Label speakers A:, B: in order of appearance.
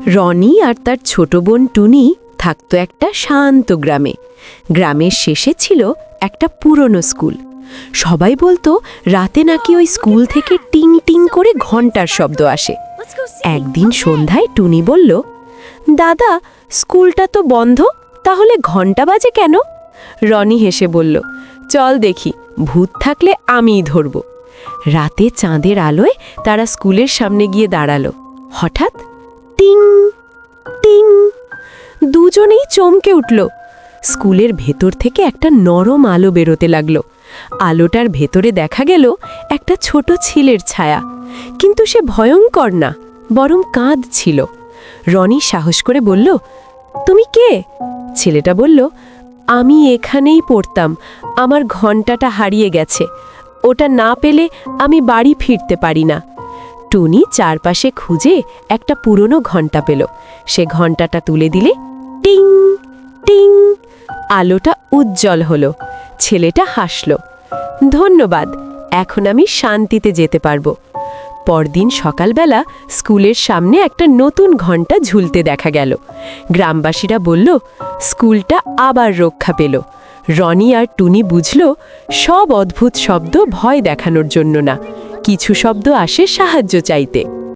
A: রনি আর তার ছোট বোন টুনি থাকতো একটা শান্ত গ্রামে। গ্রামের শেষে ছিল একটা পুরনো স্কুল। সবাই বলতো রাতে নাকি ওই স্কুল থেকে টিং টিং করে ঘন্টার শব্দ আসে। একদিন সন্ধ্যায় টুনি বলল, দাদা, স্কুলটা তো বন্ধ, তাহলে ঘন্টা বাজে কেন? রনি হেসে বলল, চল দেখি, ভূত থাকলে আমিই ধরব। রাতে চাঁদের আলোয় তারা স্কুলের সামনে গিয়ে দাঁড়ালো। হঠাৎ টিং টিং, দুজনেই চমকে উঠল। স্কুলের ভেতর থেকে একটা নরম আলো বেরোতে লাগলো। আলোটার ভেতরে দেখা গেল একটা ছোট ছেলের ছায়া, কিন্তু সে ভয়ঙ্কর না, বরং কাঁদছিল। রনি সাহস করে বলল, তুমি কে? ছেলেটা বলল, আমি এখানেই পড়তাম, আমার ঘন্টাটা হারিয়ে গেছে, ওটা না পেলে আমি বাড়ি ফিরতে পারি না। টুনি চারপাশে খুঁজে একটা পুরনো ঘন্টা পেল। সে ঘন্টাটা তুলে দিলে টিং টিং, আলোটা উজ্জ্বল হলো। ছেলেটা হাসল, ধন্যবাদ, এখন আমি শান্তিতে যেতে পারবো। পরদিন সকালবেলা স্কুলের সামনে একটা নতুন ঘন্টা ঝুলতে দেখা গেল। গ্রামবাসীরা বলল, স্কুলটা আবার রক্ষা পেল। রনি আর টুনি বুঝল, সব অদ্ভুত শব্দ ভয় দেখানোর জন্য না, কিছু শব্দ আসে সাহায্য চাইতে।